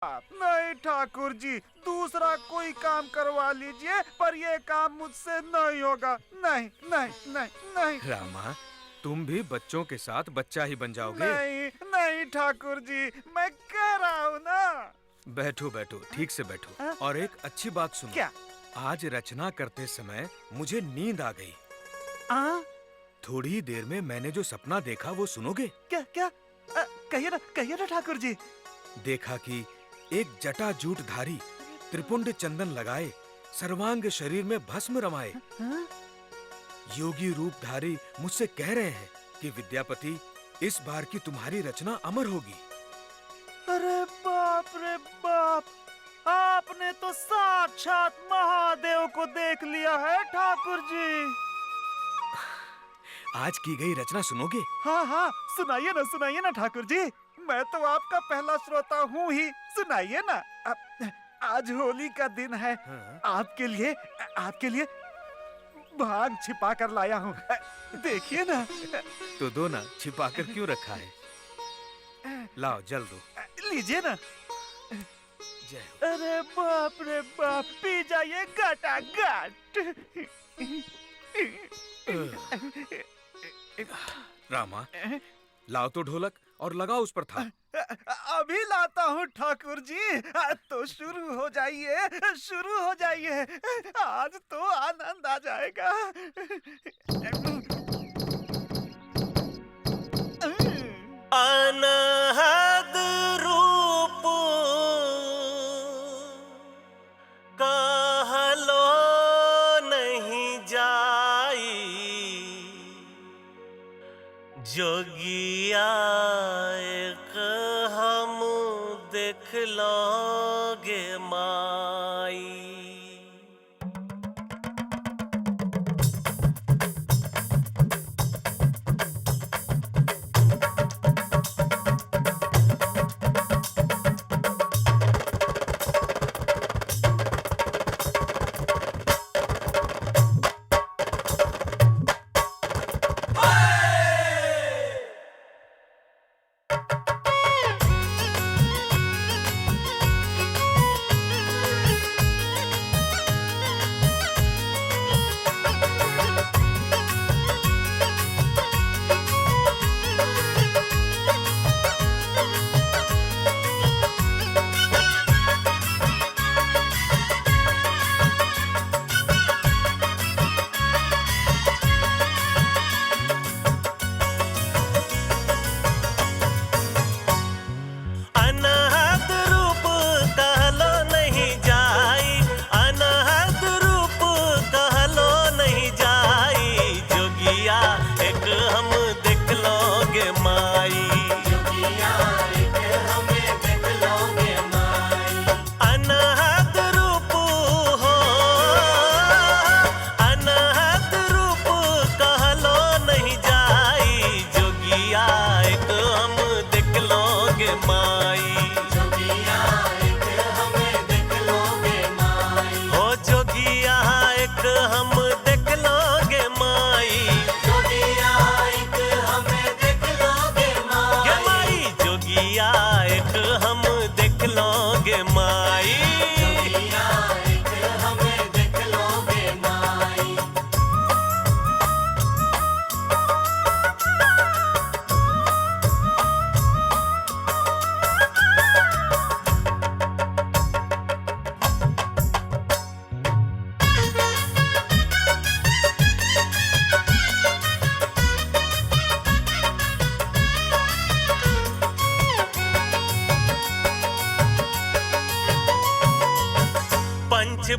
नहीं ठाकुर जी, दूसरा कोई काम करवा लीजिए, पर ये काम मुझसे नहीं होगा। नहीं नहीं नहीं नहीं। रामा, तुम भी बच्चों के साथ बच्चा ही बन जाओगे। नहीं नहीं ठाकुर जी, मैं कह रहा हूँ ना। बैठो बैठो, ठीक से बैठो। और एक अच्छी बात सुनो। क्या? आज रचना करते समय मुझे नींद आ गई। थोड़ी देर में मैंने जो सपना देखा वो सुनोगे? क्या क्या? कहिए ना ठाकुर जी। देखा कि एक जटाजूटधारी त्रिपुंड चंदन लगाए सर्वांग शरीर में भस्म रमाए योगी रूपधारी मुझसे कह रहे हैं कि विद्यापति, इस बार की तुम्हारी रचना अमर होगी। अरे बाप रे बाप, आपने तो साक्षात महादेव को देख लिया है ठाकुर जी। आज की गई रचना सुनोगे? हाँ, सुनाइए ना ठाकुर जी। मैं तो आपका पहला श्रोता हूँ ही, सुनाइए ना। आज होली का दिन है। आपके लिए भांग छिपा कर लाया हूँ, देखिए ना। तो दो ना, छिपा कर क्यों रखा है? लाओ, जल दो। लीजिए ना। जय हो। अरे बाप रे बाप, पी जाइए गटागट। रामा, लाओ तो ढोलक और लगाओ उस पर था। अभी लाता हूँ ठाकुर जी। तो शुरू हो जाइए। आज तो आनंद आ जाएगा। अनहद रूप कहलो नहीं जाई, जोगिया एक हम देख लोगे माई।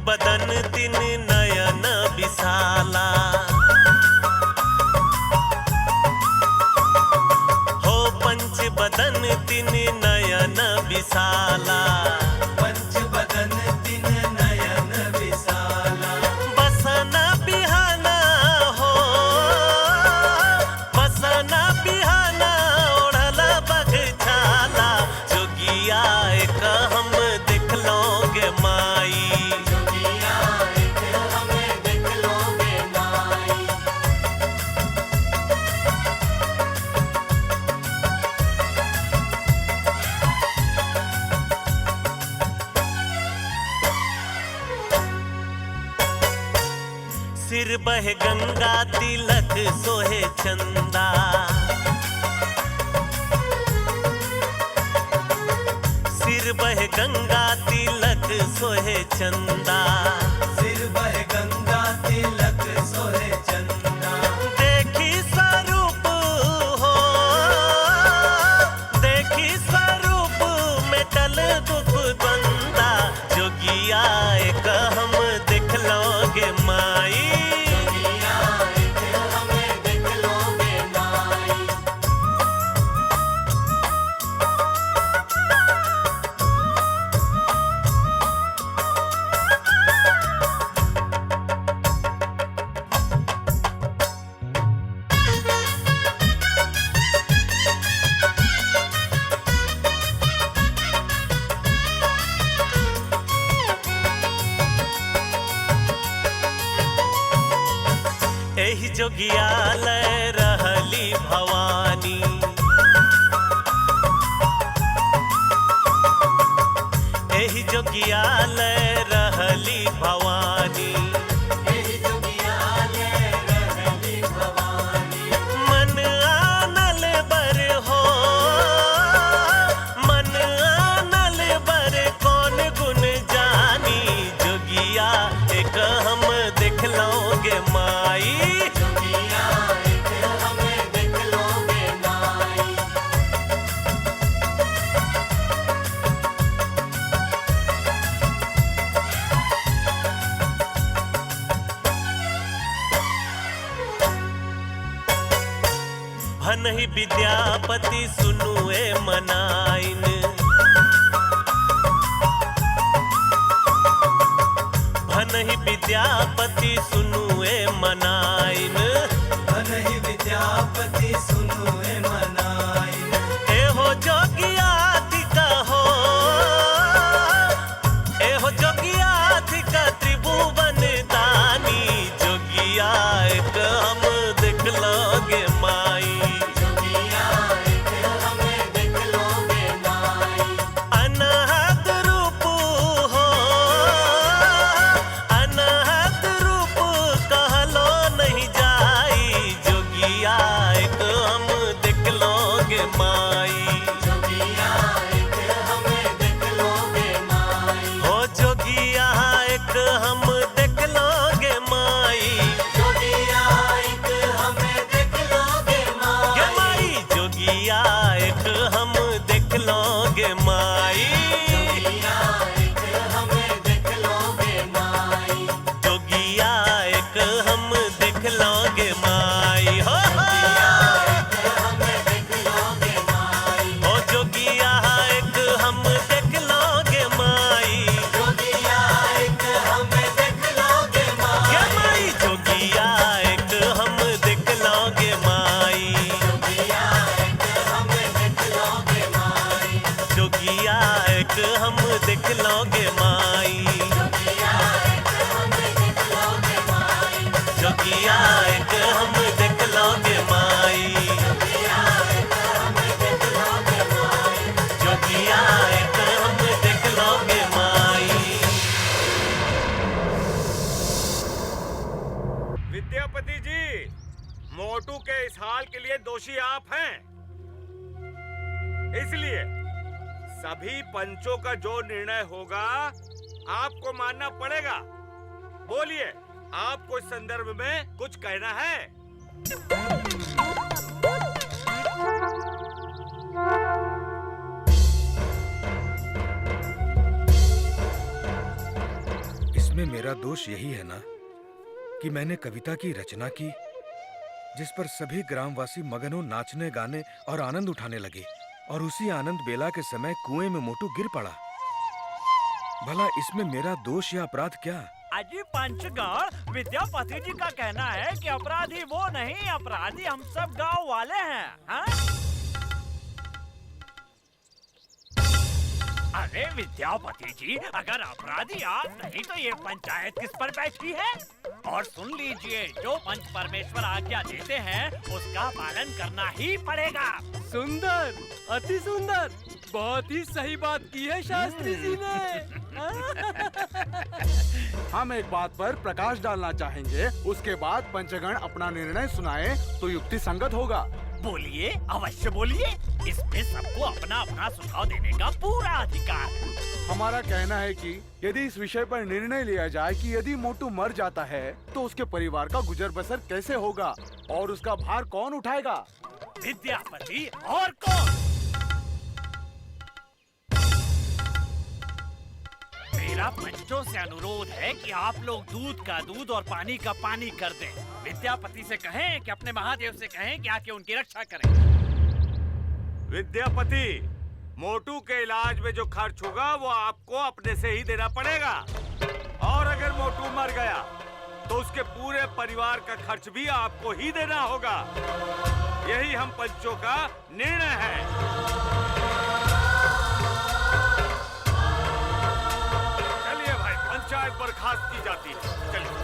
बदन तिन नयन विशाला, हो पंच बदन तिन नयन विशाला। पंच बदन तिन नयन विशाला, बसना बिहाना हो, बसना बिहाना ओढ़ला बगछाला। जोगिया एक हम देख लोगे माई, सिर बहे गंगा तिलक सोहे चंदा, सिर बहे गंगा तिलक सोहे चंदा, सिर बहे गंगा तिलक सोहे चंदा। देखी स्वरूप हो, देखी स्वरूप में टल दुख बंदा, जोगिया एक हम देख लोगे माई, हमें देख लोगे माई। एही जोगियालय रहली भवानी, एही जोगियालय रहली भवानी, मन आनल बर हो, मन आनल बर कौन गुण जानी, जोगिया एक हम देख लोगे माई, हमें देख लोगे माई। भनहि विद्यापति सुनुए मनाइन, भनहि विद्यापति सुनुए मनाइन, भनहि विद्यापति सुनुए मनाई। एहो जोगियाधिका हो, एहो जोगियाधिका त्रिभुवन दानी, जोगिया एक हम देख लोगे माई, हमें देख लोगे माई। अनहद रूप हो, अनहद रूप कहलो नहीं जाई, जोगिया एक हम देख लोगे माई, हमें देख लोगे माई। हो जोगिया एक हम देख लोगे माई, जोगिया एक हमें देख लोगे माई। ये माई जोगिया एक हम देख लोगे माई, हमें देख लोगे माई। जोगिया एक हम देख लोगे माई, हो हमें देख लोगे माई। हो जोगिया एक हम देख लोगे माई, जोगिया एक हमें देख लोगे माई। ये माई जोगिया एक हम देख लोगे माई, हमें देख लोगे माई। जोगिया एक हम देख लोगे माई, जोगिया एक हम देख लोगे माई, जोगिया एक हम देख लोगे माई। विद्यापति जी, मोटू के इस हाल के लिए दोषी आप हैं, इसलिए सभी पंचों का जो निर्णय होगा आपको मानना पड़ेगा। बोलिए, आपको इस संदर्भ में कुछ कहना है? इसमें मेरा दोष यही है ना कि मैंने कविता की रचना की जिस पर सभी ग्रामवासी मगनों नाचने गाने और आनंद उठाने लगे, और उसी आनंद बेला के समय कुएं में मोटू गिर पड़ा। भला इसमें मेरा दोष या अपराध क्या? अजी पंचगण, विद्यापति जी का कहना है कि अपराधी वो नहीं, अपराधी हम सब गांव वाले हैं। हाँ? अरे विद्यापति जी, अगर अपराधी आप नहीं तो ये पंचायत किस पर बैठी है? और सुन लीजिए, जो पंच परमेश्वर आज्ञा देते हैं उसका पालन करना ही पड़ेगा। सुंदर, अति सुंदर। बहुत ही सही बात की है शास्त्री जी ने। हम एक बात पर प्रकाश डालना चाहेंगे, उसके बाद पंचगण अपना निर्णय सुनाए तो युक्ति संगत होगा। बोलिए, अवश्य बोलिए। इसमें सबको अपना अपना सुझाव देने का पूरा अधिकार है। हमारा कहना है कि यदि इस विषय पर निर्णय लिया जाए कि यदि मोटू मर जाता है तो उसके परिवार का गुजर बसर कैसे होगा और उसका भार कौन उठाएगा? विद्यापति और कौन? मेरा पंचों से अनुरोध है कि आप लोग दूध का दूध और पानी का पानी कर दें। विद्यापति से कहें कि अपने महादेव से कहें कि आके उनकी रक्षा करें। विद्यापति, मोटू के इलाज में जो खर्च होगा वो आपको अपने से ही देना पड़ेगा। और अगर मोटू मर गया तो उसके पूरे परिवार का खर्च भी आपको ही देना होगा। यही हम पंचों का निर्णय है। चलिए भाई, पंचायत बर्खास्त की जाती है। चलिए।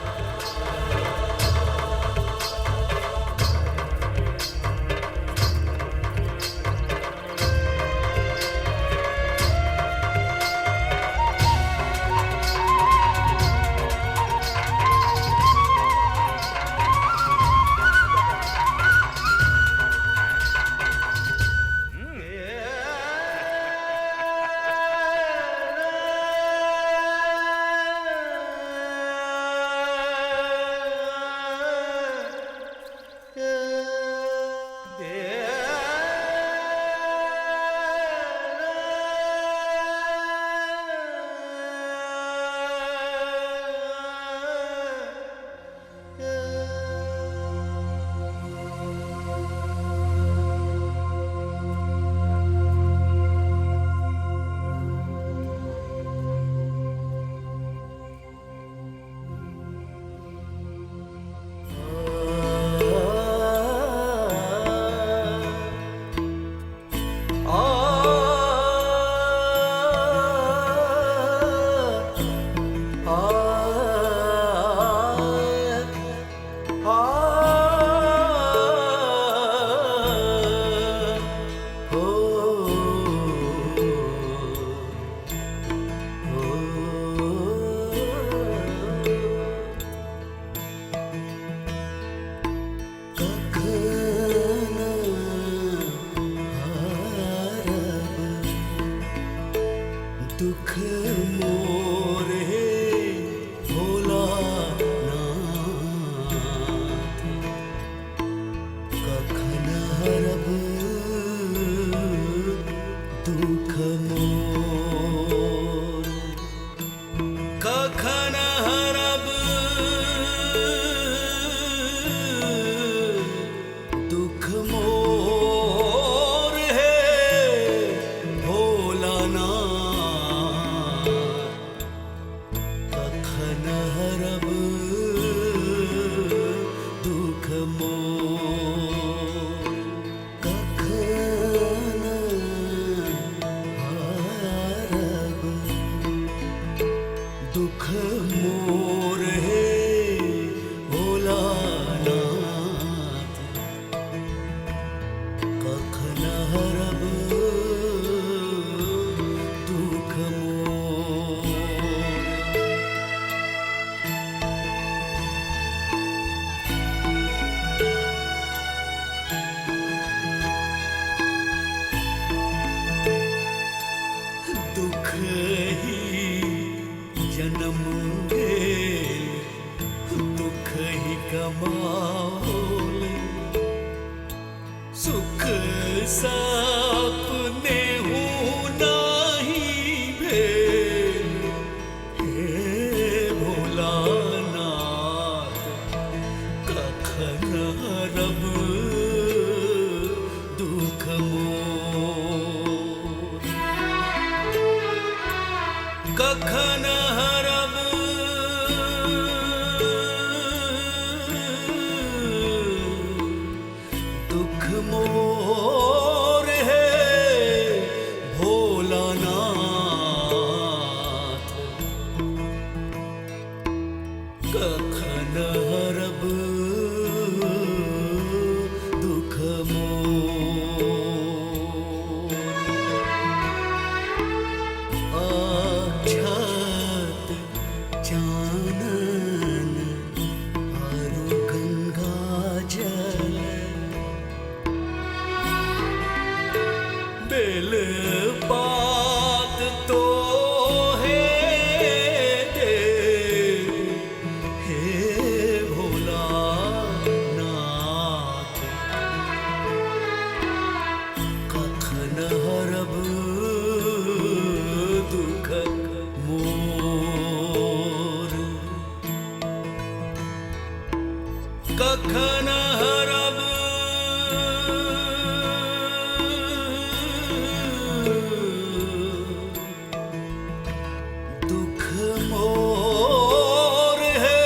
मोर है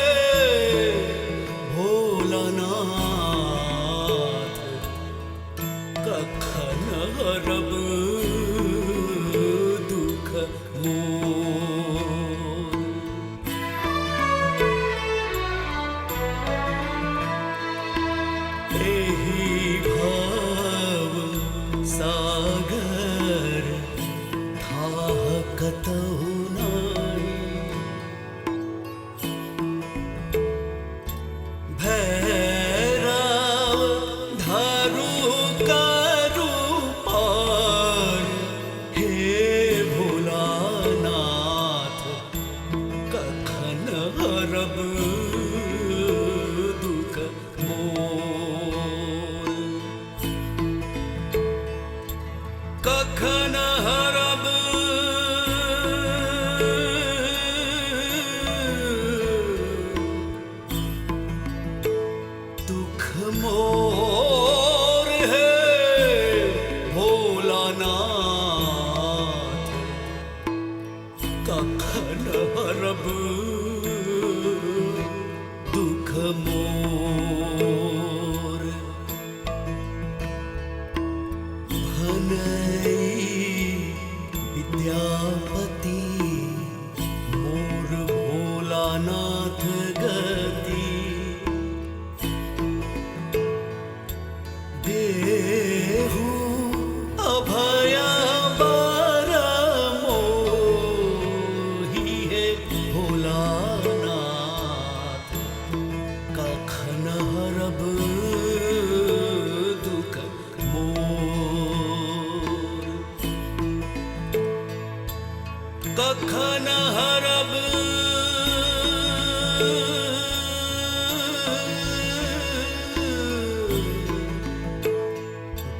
भोलानाथ, कखन हरब दुख मोर। एहि भव सागर थाह कतहु नाहि, भैरव धरु करु पार, हे भोलानाथ कखन हरब दुख मोर। कखन हरब दुख मोर है भोलानाथ, कखन हरब दुख मोर। भनई विद्यापति मोर भोलानाथ गति, देहु अभय बर मोहि, हे भोलानाथ कखन हरब दुख मोर। कखन हरब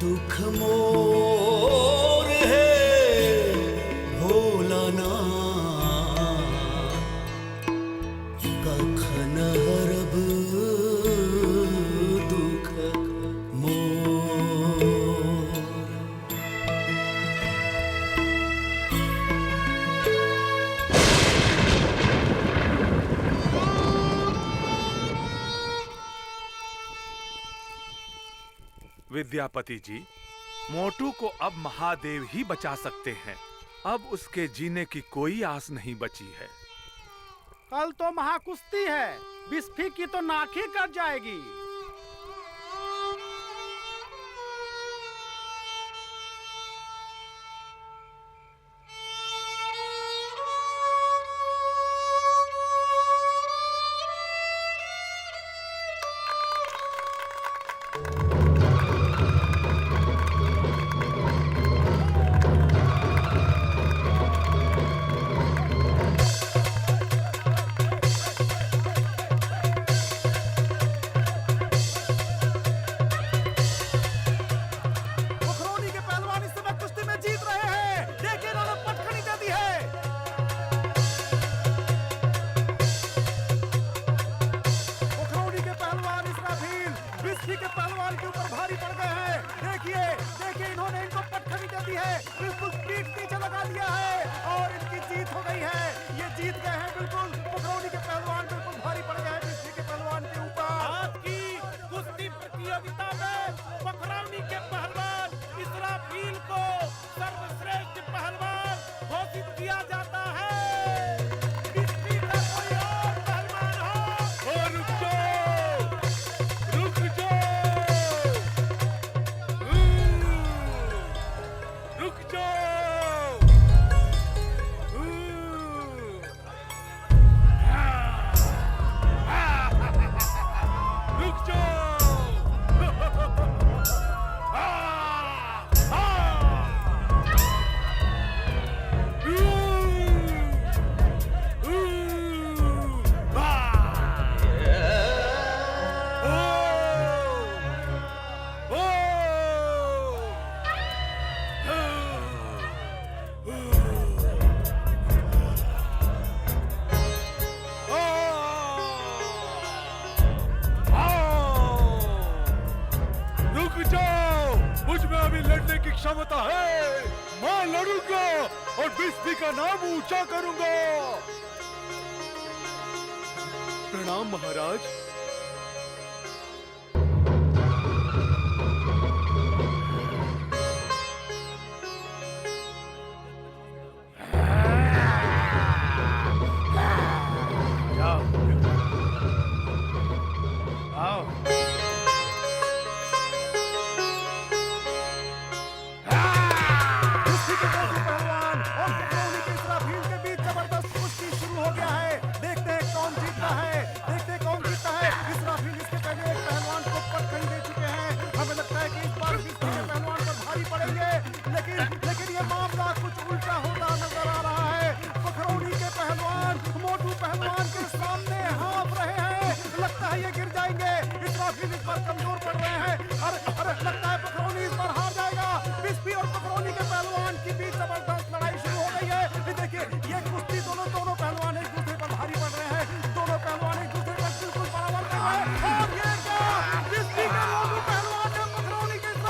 दुख मोर है भोलानाथ, कखन हरब दुख मोर। विद्यापति जी, मोटू को अब महादेव ही बचा सकते हैं। अब उसके जीने की कोई आस नहीं बची है। कल तो महाकुश्ती है, बिस्फी की तो नाक ही कट जाएगी। क्षमता है। मैं लड़ूंगा और बिस्फी का नाम ऊंचा करूंगा। प्रणाम महाराज। पहलवान और खिलौने के इसराफील के बीच जबरदस्त कुश्ती शुरू हो गया है। देखते हैं कौन जीतता है, देखते हैं कौन जीतता है। इसराफील इसके पहले एक पहलवान को पटखनी दे चुके हैं। हमें लगता है कि इस बार बिस्फी के पहलवान पर भारी पड़ेंगे, लेकिन ये मामला कुछ उल्टा होता नजर आ रहा है। पखरौनी के पहलवान मोटू पहलवान के सामने हाँफ रहे हैं। लगता है ये गिर जाएंगे। इसराफील इस बार कमजोर पड़ रहे हैं। अरे लगता है पखरौनी इस बार हार